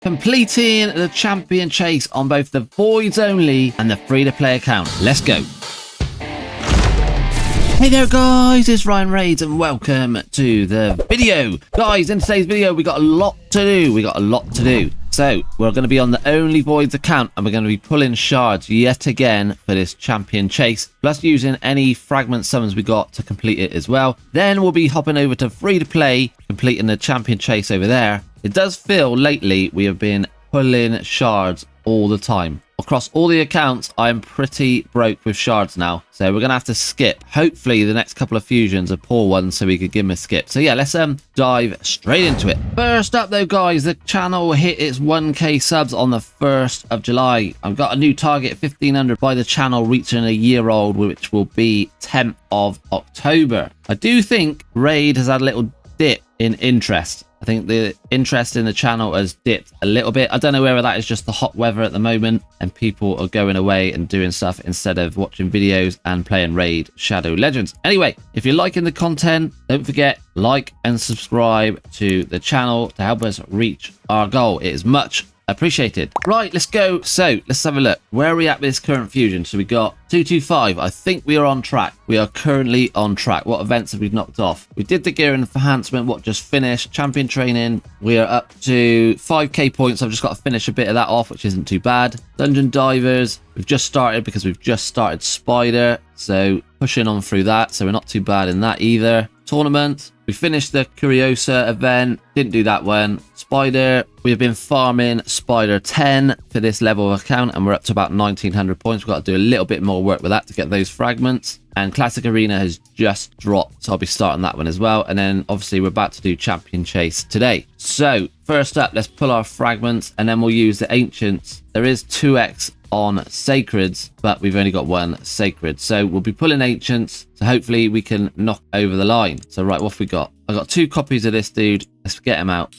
completing the champion chase on both the Voids only and the free-to-play account. Let's go. Hey there guys, it's Ryan Raids and welcome to the video. Guys, in today's video we got a lot to do. So we're going to be on the only Voids account and we're going to be pulling shards yet again for this champion chase, plus using any fragment summons we got to complete it as well. Then we'll be hopping over to free to play, completing the champion chase over there. It does feel lately we have been pulling shards all the time. Across all the accounts, I'm pretty broke with shards now. So we're going to have to skip. Hopefully the next couple of fusions are poor ones so we could give them a skip. So yeah, let's dive straight into it. First up though, guys, the channel hit its 1k subs on the 1st of July. I've got a new target, 1500 by the channel reaching a year old, which will be 10th of October. I do think Raid has had a little dip in interest. I think the interest in the channel has dipped a little bit. I don't know whether that is just the hot weather at the moment and people are going away and doing stuff instead of watching videos and playing Raid Shadow Legends. Anyway, if you're liking the content, don't forget, like and subscribe to the channel to help us reach our goal. It is much appreciated. Right, let's go. So let's have a look. Where are we at with this current fusion? So we got 225. I think we are on track. We are currently on track. What events have we knocked off? We did the gear enhancement, what just finished. Champion training, we are up to 5k points. I've just got to finish a bit of that off, which isn't too bad. Dungeon divers, we've just started because we've just started spider, so pushing on through that, so we're not too bad in that either. Tournament, we finished the Curiosa event, didn't do that one. Spider, we have been farming Spider 10 for this level of account and we're up to about 1900 points. We've got to do a little bit more work with that to get those fragments. And Classic Arena has just dropped, so I'll be starting that one as well. And then obviously we're about to do Champion Chase today. So first up, let's pull our fragments and then we'll use the Ancients. There is 2x on Sacreds, but we've only got one Sacred. So we'll be pulling Ancients, so hopefully we can knock over the line. So right, what have we got? I've got 2 copies of this dude. Let's get him out.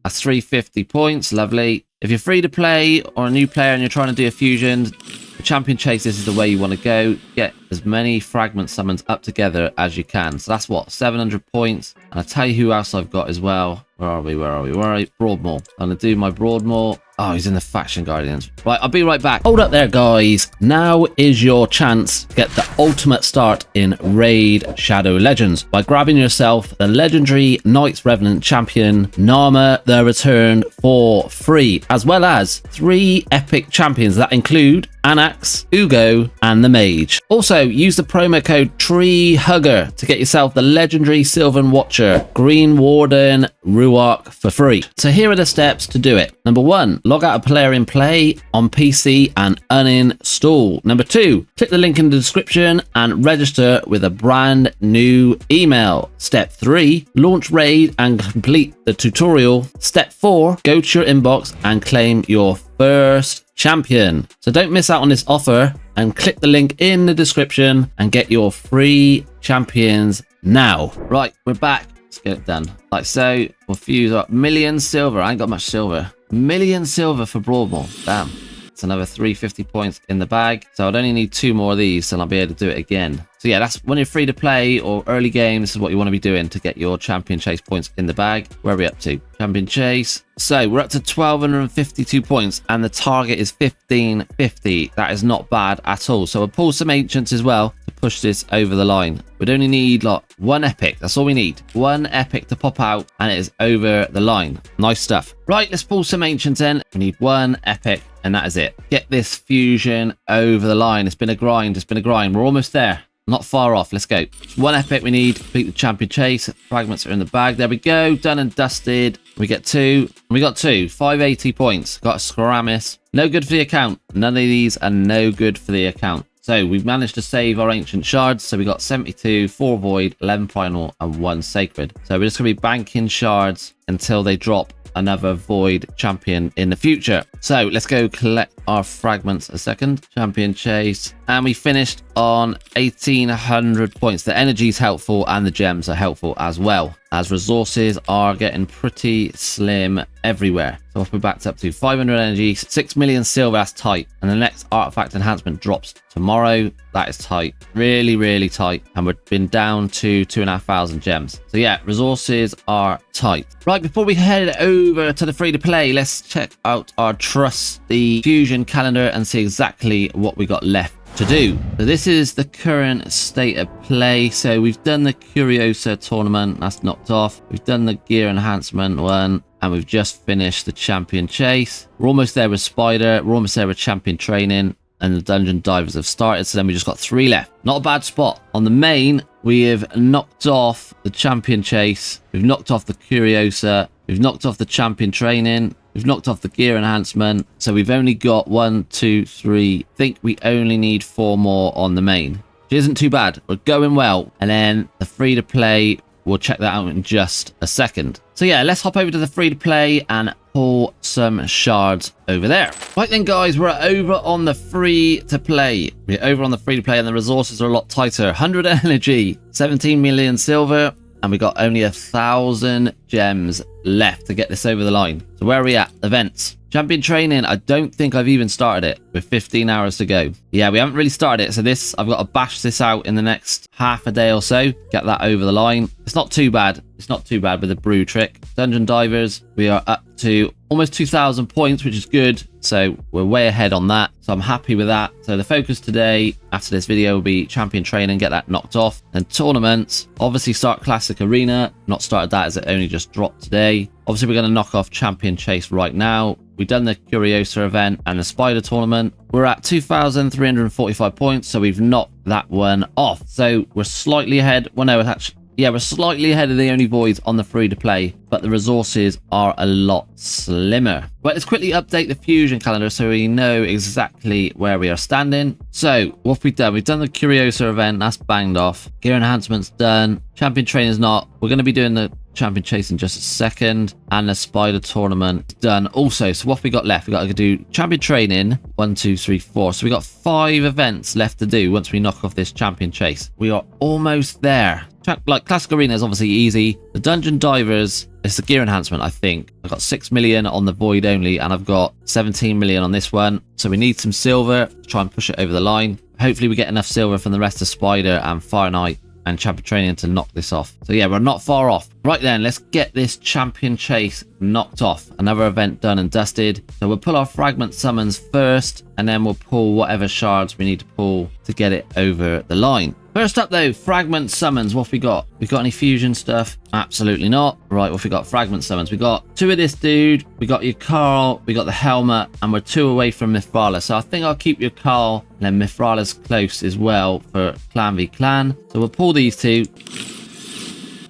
That's 350 points, lovely. If you're free to play or a new player and you're trying to do a fusion, the champion chase, this is the way you want to go. Get as many fragment summons up together as you can. So that's what, 700 points. And I'll tell you who else I've got as well. Where are we? Broadmoor. I'm going to do my Broadmoor. Oh, he's in the Faction Guardians. Right, I'll be right back. Hold up there, guys. Now is your chance to get the ultimate start in Raid Shadow Legends by grabbing yourself the legendary Knights Revenant champion, Narma the Return, for free, as well as 3 epic champions that include Anax, Uugo, and the Mage. Also, use the promo code TREEHUGGER to get yourself the legendary Sylvan Watcher, Green Warden, Ruark for free. So here are the steps to do it. Number 1, log out of Player in Play on PC and uninstall. Number 2, click the link in the description and register with a brand new email. Step 3, launch Raid and complete the tutorial. Step 4, go to your inbox and claim your first champion. So don't miss out on this offer and click the link in the description and get your free champions now. Right, we're back. Let's get it done. Like so, we'll fuse up million silver. I ain't got much silver. Million silver for Broadmoor. Damn. It's another 350 points in the bag. So I'd only need 2 more of these and I'll be able to do it again. So yeah, that's when you're free to play or early game. This is what you want to be doing to get your champion chase points in the bag. Where are we up to? Champion chase. So we're up to 1252 points and the target is 1550. That is not bad at all. So we'll pull some Ancients as well to push this over the line. We'd only need like 1 epic. That's all we need. 1 epic to pop out and it is over the line. Nice stuff. Right, let's pull some Ancients in. We need 1 epic and that is it. Get this fusion over the line. It's been a grind. It's been a grind. We're almost there. Not far off. Let's go. 1 epic we need to complete the champion chase. Fragments are in the bag. There we go. Done and dusted. We get 2. We got 2. 580 points. Got a Scaramus. No good for the account. None of these are no good for the account. So we've managed to save our Ancient Shards. So we got 72, 4 Void, 11 Primal, and 1 Sacred. So we're just going to be banking shards until they drop another Void champion in the future. So let's go collect our fragments a second. Champion chase. And we finished on 1800 points. The energy is helpful and the gems are helpful as well, as resources are getting pretty slim everywhere. So we're back up to 500 energy, 6 million silver, that's tight. And the next artifact enhancement drops tomorrow. That is tight, really, really tight. And we've been down to 2,500 gems. So yeah, resources are tight. Right, before we head over to the free-to-play, let's check out our trusty fusion calendar and see exactly what we got left to do. So this is the current state of play. So we've done the Curiosa tournament, that's knocked off. We've done the gear enhancement one, and we've just finished the champion chase. We're almost there with Spider, we're almost there with champion training, and the dungeon divers have started. So then we just got 3 left. Not a bad spot. On the main, we have knocked off the champion chase, we've knocked off the Curiosa, we've knocked off the champion training, we've knocked off the gear enhancement. So we've only got 1, 2, 3. I think we only need 4 more on the main, which isn't too bad. We're going well. And then the free to play, we'll check that out in just a second. So yeah, let's hop over to the free to play and pull some shards over there. Right then, guys, we're over on the free to play. We're over on the free to play and the resources are a lot tighter. 100 energy, 17 million silver, and we got only 1,000 gems left to get this over the line. So where are we at? Events. Champion training, I don't think I've even started it with 15 hours to go. Yeah, we haven't really started it. So this, I've got to bash this out in the next half a day or so. Get that over the line. It's not too bad. It's not too bad with the brew trick. Dungeon divers, we are up to almost 2,000 points, which is good. So we're way ahead on that. So I'm happy with that. So the focus today after this video will be champion training, get that knocked off. And tournaments, obviously start classic arena. Not started that as it only just dropped today. Obviously we're going to knock off champion chase right now. We've done the Curiosa event and the Spider tournament. We're at 2,345 points. So we've knocked that one off. So we're slightly ahead. Well, no, actually, yeah, we're slightly ahead of the only voids on the free to play, but the resources are a lot slimmer. But let's quickly update the fusion calendar so we know exactly where we are standing. So what have we done? We've done the Curiosa event, that's banged off. Gear enhancements done. Champion training's not. We're going to be doing the champion chase in just a second, and the Spider tournament done also. So what have we got left? We got to do champion training 1, 2, 3, 4. So we got 5 events left to do once we knock off this champion chase. We are almost there. Like classic arena is obviously easy. The dungeon divers, it's the gear enhancement. I think I've got 6 million on the void only, and I've got 17 million on this one. So we need some silver to try and push it over the line. Hopefully we get enough silver from the rest of Spider and Fire Knight and champion training to knock this off. So yeah, we're not far off. Right then, let's get this champion chase knocked off. Another event done and dusted. So we'll pull our fragment summons first, and then we'll pull whatever shards we need to pull to get it over the line. First up though, fragment summons. What have we got? We got any fusion stuff? Absolutely not. Right, what have we got? Fragment summons. We got 2 of this dude. We got your Carl. We got the helmet, and we're 2 away from Mithrala. So I think I'll keep your Carl, and then Mithrala's close as well for clan v clan. So we'll pull these 2.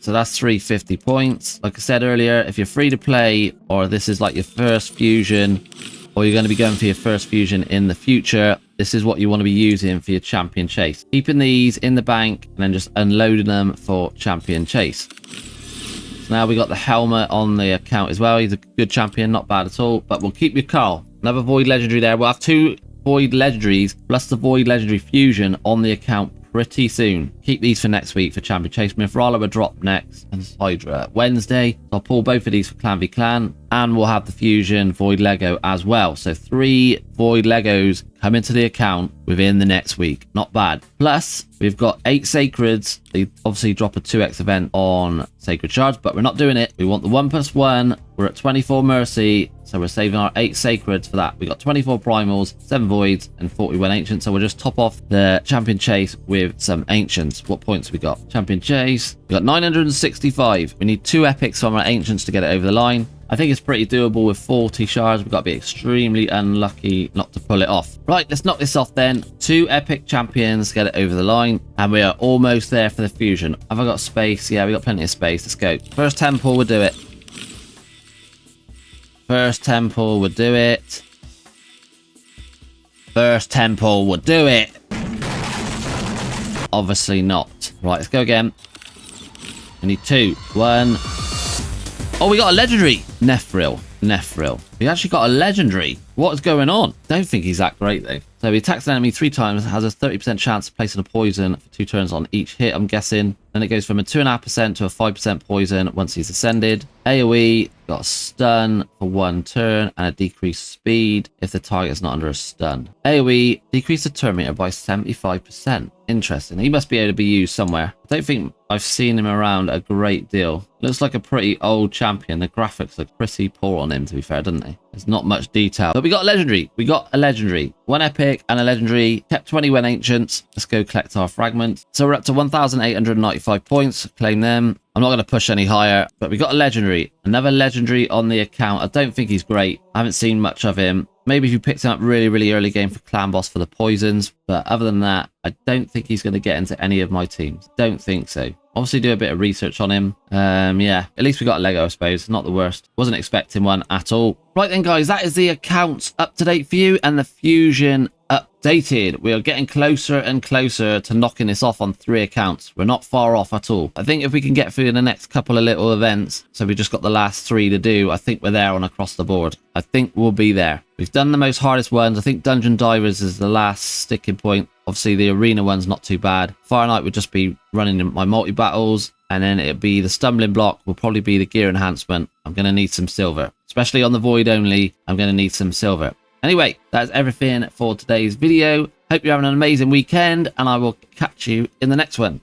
So that's 350 points. Like I said earlier, if you're free to play, or this is like your first fusion, or you're going to be going for your first fusion in the future, this is what you want to be using for your champion chase. Keeping these in the bank and then just unloading them for champion chase. So now we got the helmet on the account as well. He's a good champion, not bad at all. But we'll keep your Carl. Another void legendary there. We'll have 2 void legendaries plus the void legendary fusion on the account pretty soon. Keep these for next week for champion chase. Mithrala will drop next, and Hydra Wednesday. So I'll pull both of these for clan v clan, and we'll have the fusion void Lego as well. So 3 void Legos come into the account within the next week. Not bad. Plus we've got 8 sacreds. They obviously drop a 2x event on sacred shards, but we're not doing it. We want the 1+1. We're at 24 mercy, so we're saving our 8 sacreds for that. We got 24 primals, 7 voids, and 41 ancients. So we'll just top off the champion chase with some ancients. What points we got? Champion chase, we got 965. We need 2 epics from our ancients to get it over the line. I think it's pretty doable with 40 shards. We've got to be extremely unlucky not to pull it off. Right, let's knock this off then. 2 epic champions, get it over the line. And we are almost there for the fusion. Have I got space? Yeah, we got plenty of space. Let's go. First temple, we'll do it. First temple, we'll do it. First temple, we'll do it. Obviously not. Right, let's go again. We need 2. 1. Oh, we got a legendary. Nephril. We actually got a legendary. What is going on? Don't think he's that great though. So he attacks an enemy 3 times, has a 30% chance of placing a poison for 2 turns on each hit, I'm guessing. Then it goes from a 2.5% to a 5% poison once he's ascended. AoE, got a stun for 1 turn and a decreased speed if the target is not under a stun. AoE, decrease the turn meter by 75%. Interesting. He must be able to be used somewhere. I don't think I've seen him around a great deal. Looks like a pretty old champion. The graphics look pretty poor on him, to be fair, doesn't they? There's not much detail. But we got a legendary. We got a legendary. 1 epic and a legendary. Kept 21 ancients. Let's go collect our fragments. So we're up to 1,895 points. Claim them. I'm not going to push any higher, but we got a legendary. Another legendary on the account. I don't think he's great. I haven't seen much of him. Maybe if you picked him up really early game for clan boss for the poisons. But other than that, I don't think he's going to get into any of my teams. Don't think so. Obviously do a bit of research on him. Yeah, at least we got a Lego, I suppose. Not the worst. Wasn't expecting one at all. Right then, guys, that is the accounts up to date for you and the fusion updated. We are getting closer and closer to knocking this off on 3 accounts. We're not far off at all. I think if we can get through the next couple of little events, so we just got the last 3 to do, I think we're there on across the board. I think we'll be there. We've done the most hardest ones. I think Dungeon Divers is the last sticking point. Obviously, the arena one's not too bad. Fire Knight would just be running my multi-battles, and then it'd be the stumbling block will probably be the gear enhancement. I'm going to need some silver, especially on the void only. I'm going to need some silver. Anyway, that's everything for today's video. Hope you're having an amazing weekend, and I will catch you in the next one.